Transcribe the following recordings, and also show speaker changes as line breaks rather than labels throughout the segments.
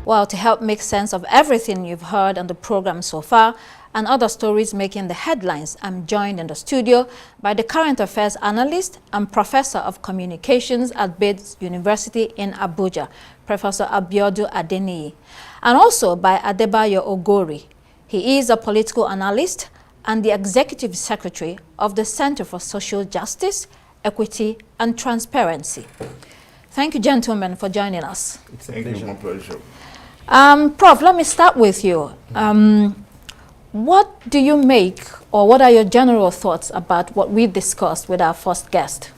Well, to help make sense of everything you've heard on the program so far and other stories making the headlines, I'm joined in the studio by the current affairs analyst and professor of communications at Bates University in Abuja, Professor Adeniyi, and also by Adeniyi Ogori. He is a political analyst and the executive secretary of the Center for Social Justice, Equity and Transparency. Thank you, gentlemen, for joining us.
Thank you, my pleasure.
Prof, let me start with you. What do you make, or what are your general thoughts about what we discussed with our first guest?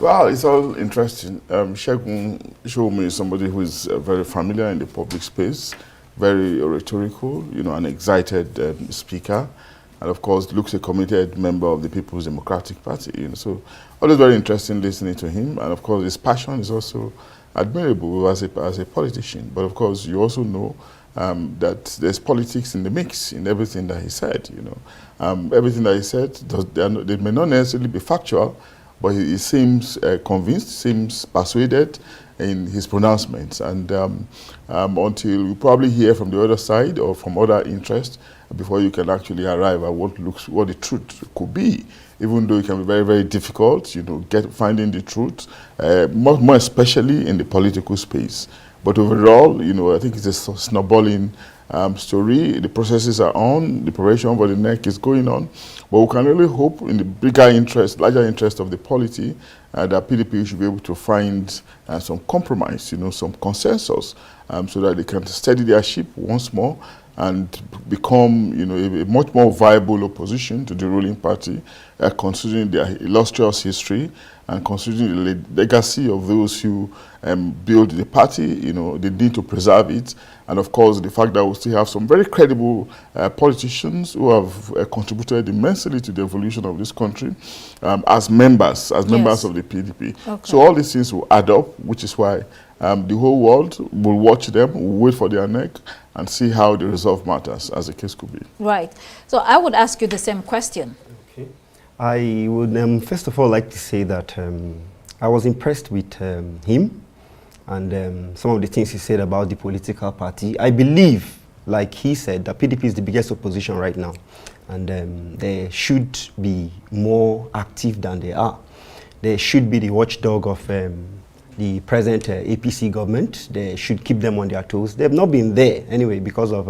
Well, it's all interesting. Shegun showed me somebody who is very familiar in the public space, very rhetorical, an excited speaker, and of course looks a committed member of the People's Democratic Party. So always very interesting listening to him, and of course his passion is also admirable as a politician. But of course you also know that there's politics in the mix in everything that he said. Everything that he said, they may not necessarily be factual, but he seems convinced, seems persuaded in his pronouncements. And until you probably hear from the other side or from other interests before you can actually arrive at what the truth could be, even though it can be very, very difficult, finding the truth, more especially in the political space. But overall, I think it's a snowballing story. The processes are on, the preparation for the neck is going on. But we can really hope in the larger interest of the polity, that PDP should be able to find some compromise, some consensus, so that they can steady their ship once more and become, a much more viable opposition to the ruling party, considering their illustrious history and considering the legacy of those who built the party. They need to preserve it. And of course, the fact that we still have some very credible politicians who have contributed immensely to the evolution of this country as members of the PDP. Okay. So all these things will add up, which is why the whole world will watch them, will wait for their neck, and see how they resolve matters, as the case could be.
Right. So I would ask you the same question.
Okay. I would first of all like to say that I was impressed with him and some of the things he said about the political party. I believe, like he said, that PDP is the biggest opposition right now, and they should be more active than they are. They should be the watchdog of the present APC government. They should keep them on their toes. They've not been there anyway because of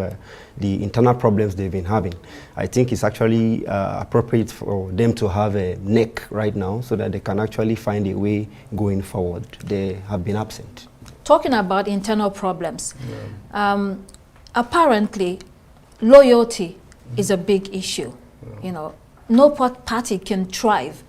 the internal problems they've been having. I think it's actually appropriate for them to have a neck right now so that they can actually find a way going forward. They have been absent.
Talking about internal problems, apparently loyalty is a big issue. No party can thrive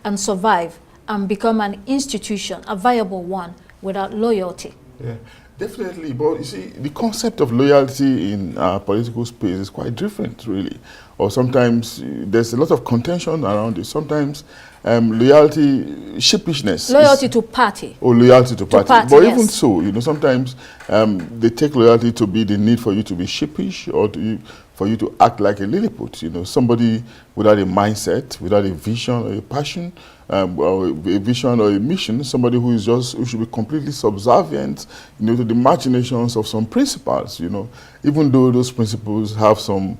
and survive and become an institution, a viable one, without loyalty.
Yeah, definitely. But you see, the concept of loyalty in our political space is quite different, really. Or sometimes there's a lot of contention around it. Sometimes loyalty, sheepishness.
Loyalty to party.
Or loyalty to party. But yes, even so, sometimes they take loyalty to be the need for you to be sheepish or for you to act like a Lilliput. Somebody without a mindset, without a vision or a passion, or a vision or a mission, somebody who should be completely subservient, to the machinations of some principles, even though those principles have some,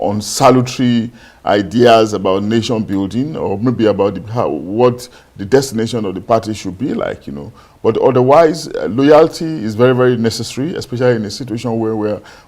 unsalutary ideas about nation building, or maybe about what the destination of the party should be like, But otherwise, loyalty is very, very necessary, especially in a situation where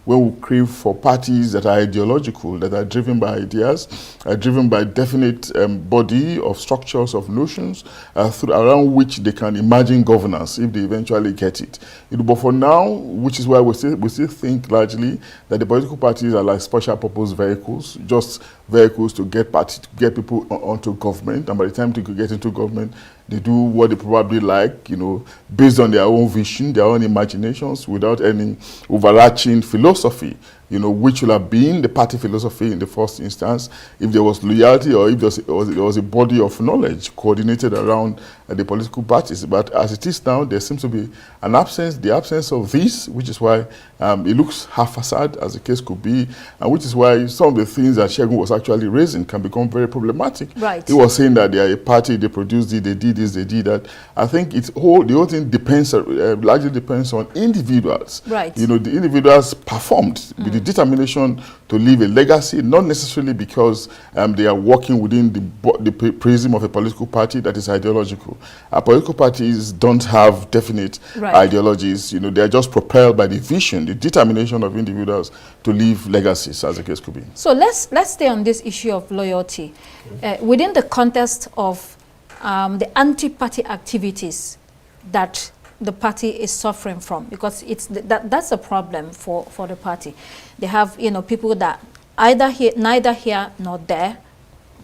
we crave for parties that are ideological, that are driven by ideas, are driven by definite body of structures, of notions, around which they can imagine governance if they eventually get it. But for now, which is why we still think largely that the political parties are like special purpose vehicles, just vehicles to get people onto government, and by the time to get into government, They do what they probably like, based on their own vision, their own imaginations, without any overarching philosophy, which will have been the party philosophy in the first instance, if there was loyalty or if there was a body of knowledge coordinated around the political parties. But as it is now, there seems to be the absence of this, which is why it looks haphazard, as the case could be, and which is why some of the things that Shegun was actually raising can become very problematic.
Right.
He was saying that they are a party, they produced it, they did this, they did that. I think the whole thing depends, largely depends on individuals.
Right.
The individuals performed with the determination to leave a legacy, not necessarily because they are working within the prism of a political party that is ideological. Political parties don't have definite ideologies. They are just propelled by the vision, the determination of individuals to leave legacies, as the case could be.
So let's stay on this issue of loyalty. Within the context of the anti-party activities that the party is suffering from, because that's a problem for the party. They have people that neither here nor there,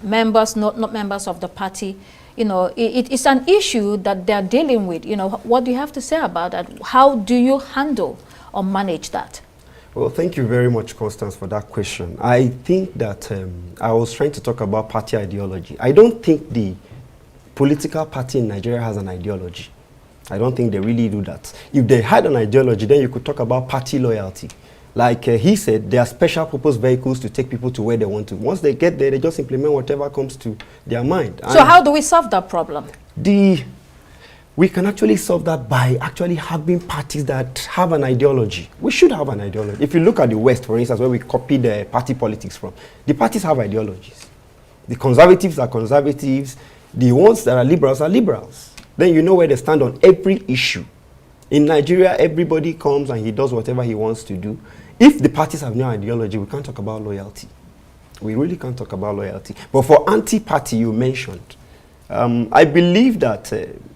members not members of the party. It's an issue that they're dealing with. What do you have to say about that? How do you handle or manage that?
Well, thank you very much, Constance, for that question. I think that I was trying to talk about party ideology. I don't think the political party in Nigeria has an ideology. I don't think they really do that. If they had an ideology, then you could talk about party loyalty. Like he said, there are special purpose vehicles to take people to where they want to. Once they get there, they just implement whatever comes to their mind.
So how do we solve that problem?
We can actually solve that by actually having parties that have an ideology. We should have an ideology. If you look at the West, for instance, where we copied the party politics from, the parties have ideologies. The conservatives are conservatives. The ones that are liberals. Then you know where they stand on every issue. In Nigeria, everybody comes and he does whatever he wants to do. If the parties have no ideology, we can't talk about loyalty. We really can't talk about loyalty. But for anti-party, you mentioned, I believe that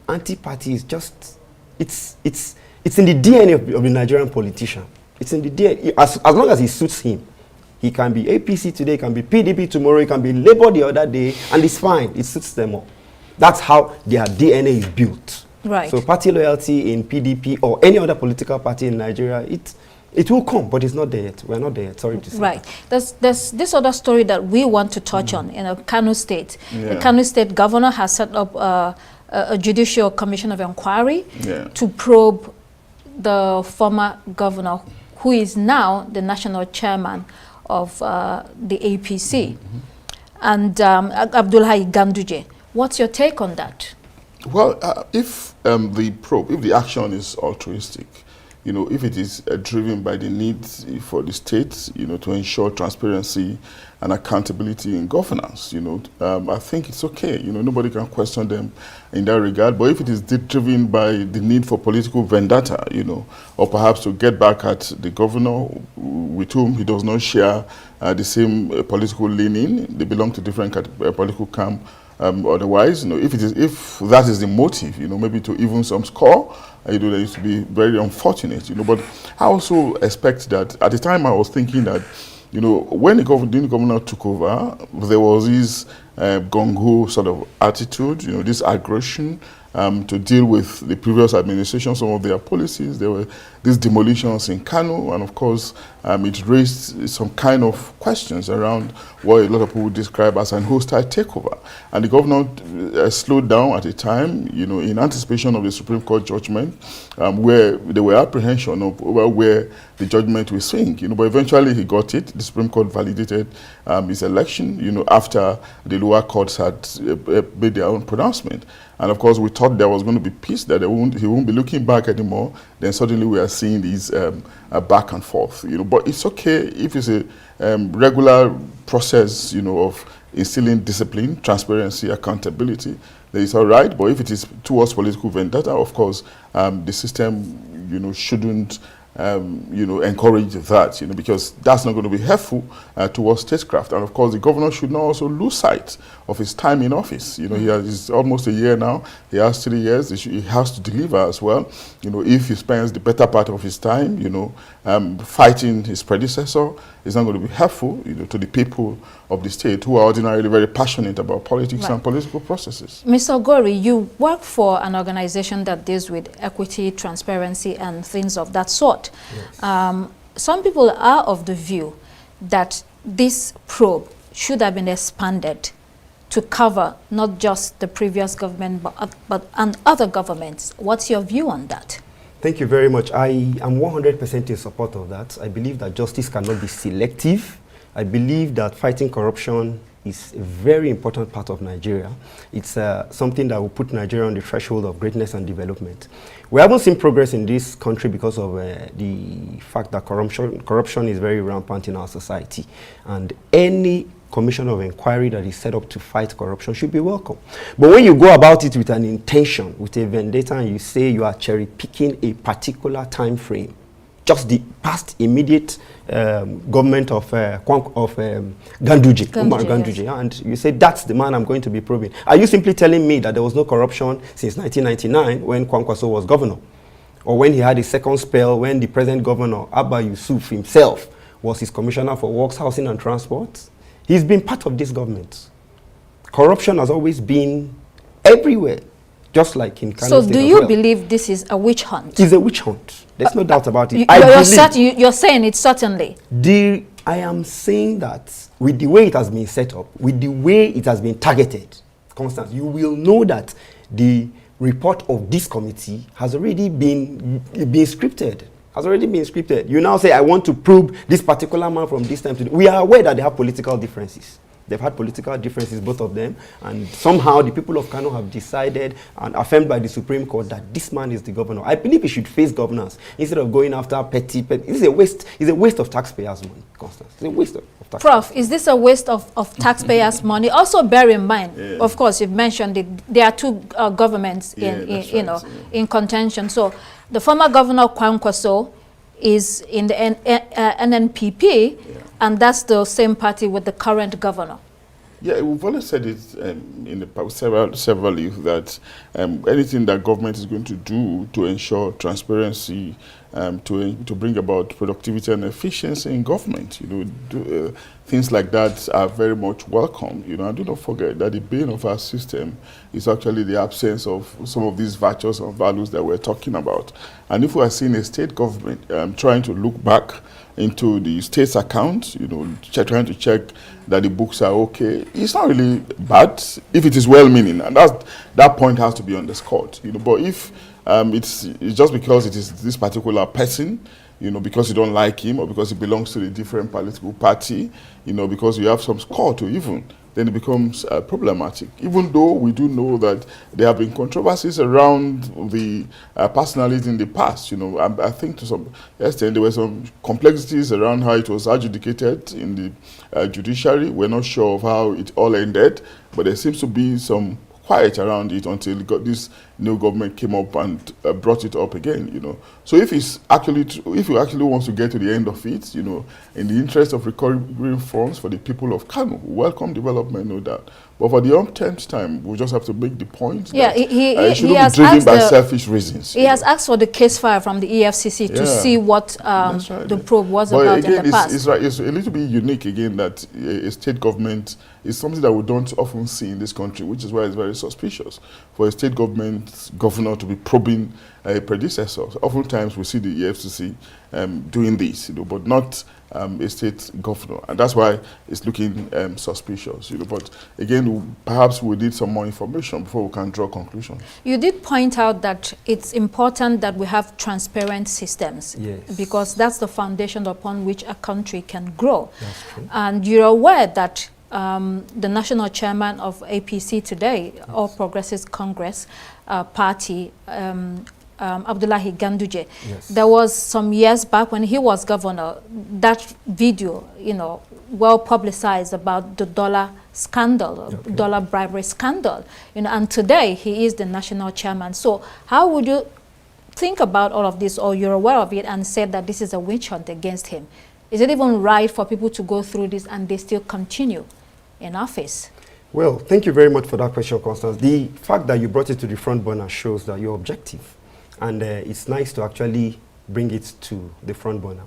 anti-party is just, it's in the DNA of the Nigerian politician. It's in the DNA, as long as it suits him. He can be APC today, he can be PDP tomorrow, he can be Labour the other day, and it's fine, it suits them all. That's how their DNA is built.
Right.
So party loyalty in PDP or any other political party in Nigeria, it will come, but it's not there yet. We're not there yet, sorry to say.
Right. There's this other story that we want to touch on in Kano State.
Yeah.
The Kano State governor has set up a judicial commission of inquiry to probe the former governor, who is now the national chairman of the APC, and Abdullahi Ganduje. What's your take on that?
Well, if the action is altruistic, if it is driven by the need for the state, to ensure transparency and accountability in governance, I think it's okay. Nobody can question them in that regard. But if it is driven by the need for political vendetta, or perhaps to get back at the governor with whom he does not share the same political leaning, they belong to different political camp. Otherwise, if that is the motive, maybe to even some score, that used to be very unfortunate, But I also expect that at the time I was thinking that, when the governor took over, there was this gung-ho sort of attitude, this aggression to deal with the previous administration, some of their policies. There were these demolitions in Kano, and of course, it raised some kind of questions around what a lot of people describe as an hostile takeover. And the governor slowed down at a time, in anticipation of the Supreme Court judgment, where there were apprehension over where the judgment will swing. But eventually he got it. The Supreme Court validated his election, after the lower courts had made their own pronouncement. And of course, we thought there was going to be peace, that he won't be looking back anymore. Then suddenly we are seeing these back and forth. But it's okay if it's a regular process, of instilling discipline, transparency, accountability. Then it's all right. But if it is towards political vendetta, of course, the system, shouldn't encourage that, because that's not going to be helpful towards statecraft. And of course, the governor should not also lose sight of his time in office. You know, he's almost a year now. He has 3 years. He has to deliver as well. You know, if he spends the better part of his time, you know, fighting his predecessor, it's not going to be helpful, you know, to the people of the state who are ordinarily very passionate about politics and political processes.
Mr. Ogori, you work for an organization that deals with equity, transparency, and things of that sort. Yes. Some people are of the view that this probe should have been expanded to cover not just the previous government, but other governments. What's your view on that?
Thank you very much. I am 100% in support of that. I believe that justice cannot be selective. I believe that fighting corruption is a very important part of Nigeria. It's something that will put Nigeria on the threshold of greatness and development. We haven't seen progress in this country because of the fact that corruption is very rampant in our society. And any commission of inquiry that is set up to fight corruption should be welcome. But when you go about it with an intention, with a vendetta, and you say you are cherry-picking a particular time frame, just the past immediate government of Ganduje, Umar Ganduje, yes. And you say that's the man I'm going to be probing. Are you simply telling me that there was no corruption since 1999 when Kwankwaso was governor? Or when he had his second spell when the present governor, Abba Yusuf himself, was his commissioner for works, housing and transport? He's been part of this government. Corruption has always been everywhere, just like in Kano State.
So do you believe this is a witch hunt?
It's a witch hunt. There's no doubt about it.
You're saying it certainly.
I am saying that with the way it has been set up, with the way it has been targeted, Constance, you will know that the report of this committee has already been scripted. You now say, I want to probe this particular man from this time to we are aware that they have political differences. They've had political differences, both of them, and somehow the people of Kano have decided and affirmed by the Supreme Court that this man is the governor. I believe he should face governance instead of going after petty. It's a waste of taxpayers' money, Constance. It's a waste of taxpayers.
Prof, is this a waste of taxpayers' money? Also bear in mind, of course, you've mentioned there are two governments in contention. So the former governor Kwankwaso is in the NNPP, and that's the same party with the current governor.
Yeah, we've always said it in the past severally that anything that government is going to do to ensure transparency, to bring about productivity and efficiency in government, things like that are very much welcome. And do not forget that the bane of our system is actually the absence of some of these virtues and values that we're talking about. And if we are seeing a state government trying to look back into the state's account, trying to check that the books are okay, it's not really bad if it is well-meaning, and that point has to be underscored. But if it's just because it is this particular person, because you don't like him or because he belongs to a different political party, because you have some score to even, then it becomes problematic. Even though we do know that there have been controversies around the personalities in the past. I think to some extent there were some complexities around how it was adjudicated in the judiciary. We're not sure of how it all ended, but there seems to be some quiet around it until this new government came up and brought it up again. So if he actually wants to get to the end of it, in the interest of recovering funds for the people of Kano, welcome development, no doubt. But for the umpteenth time, we just have to make the point that it shouldn't be driven by selfish reasons.
He has asked for the case file from the EFCC to see what the probe was about again, in the past.
It's a little bit unique again that a state government is something that we don't often see in this country, which is why it's very suspicious for a state governor to be probing a predecessor. Oftentimes we see the EFCC doing this, but not a state governor, and that's why it's looking suspicious. But again, perhaps we need some more information before we can draw conclusions.
You did point out that it's important that we have transparent systems, because that's the foundation upon which a country can grow.
That's true.
And you're aware that the national chairman of APC today, All Progressives Congress Party, Abdullahi Ganduje. There was some years back when he was governor, that video, well publicized about the dollar scandal, dollar bribery scandal, and today he is the national chairman. So how would you think about all of this, or you're aware of it and said that this is a witch hunt against him? Is it even right for people to go through this and they still continue in office?
Well, thank you very much for that question, Constance. The fact that you brought it to the front burner shows that you're objective. And it's nice to actually bring it to the front burner.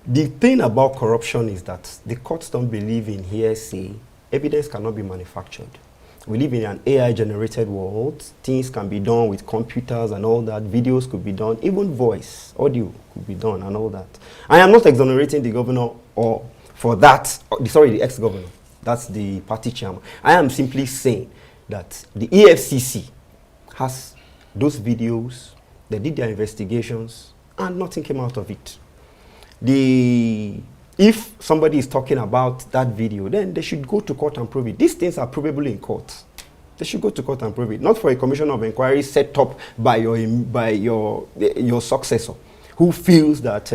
The thing about corruption is that the courts don't believe in hearsay. Evidence cannot be manufactured. We live in an AI-generated world. Things can be done with computers and all that. Videos could be done. Even voice, audio could be done and all that. I am not exonerating the governor or for that, sorry, the ex-governor. That's the party chairman. I am simply saying that the EFCC has those videos, they did their investigations, and nothing came out of it. If somebody is talking about that video, then they should go to court and prove it. These things are provable in court. They should go to court and prove it. Not for a commission of inquiry set up by your successor, who feels that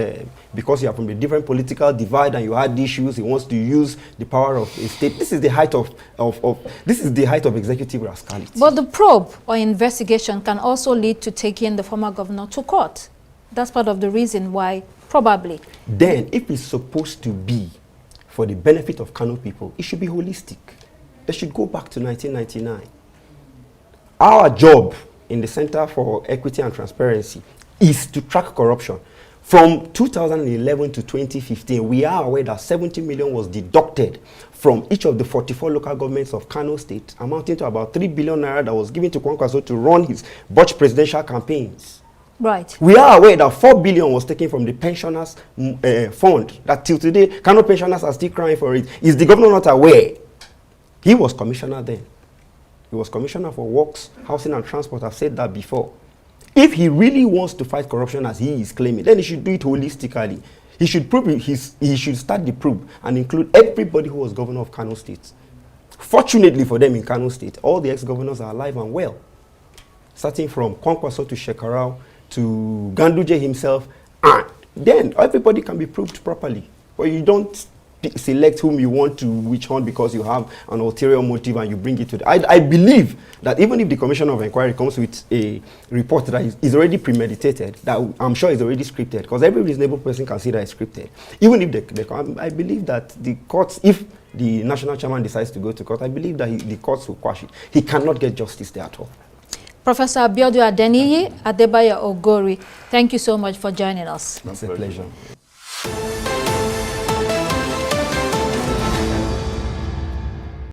because you are from a different political divide and you had issues, he wants to use the power of a state. This is the height of executive rascality.
But the probe or investigation can also lead to taking the former governor to court. That's part of the reason why, probably.
Then, if it's supposed to be for the benefit of Kano people, it should be holistic. They should go back to 1999. Our job in the Center for Equity and Transparency is to track corruption. From 2011 to 2015, we are aware that 70 million was deducted from each of the 44 local governments of Kano State, amounting to about 3 billion naira that was given to Kwankwaso to run his botched presidential campaigns.
Right.
We are aware that 4 billion was taken from the pensioners fund, that till today, Kano pensioners are still crying for it. Is the governor not aware? He was commissioner then. He was commissioner for works, housing and transport. I've said that before. If he really wants to fight corruption as he is claiming, then he should do it holistically. He should prove it, he should start the probe and include everybody who was governor of Kano State. Fortunately for them in Kano State, all the ex-governors are alive and well. Starting from Kwankwaso to Shekarau to Ganduje himself, and then everybody can be proved properly. But you don't select whom you want to which one because you have an ulterior motive and you bring it to the... I believe that even if the Commission of Inquiry comes with a report that is already premeditated, that I'm sure is already scripted, because every reasonable person can see that it's scripted. Even if they come, I believe that the courts, if the national chairman decides to go to court, I believe that the courts will quash it. He cannot get justice there at all.
Professor Adeniyi, Adeniyi Ogori, thank you so much for joining us.
It's a pleasure.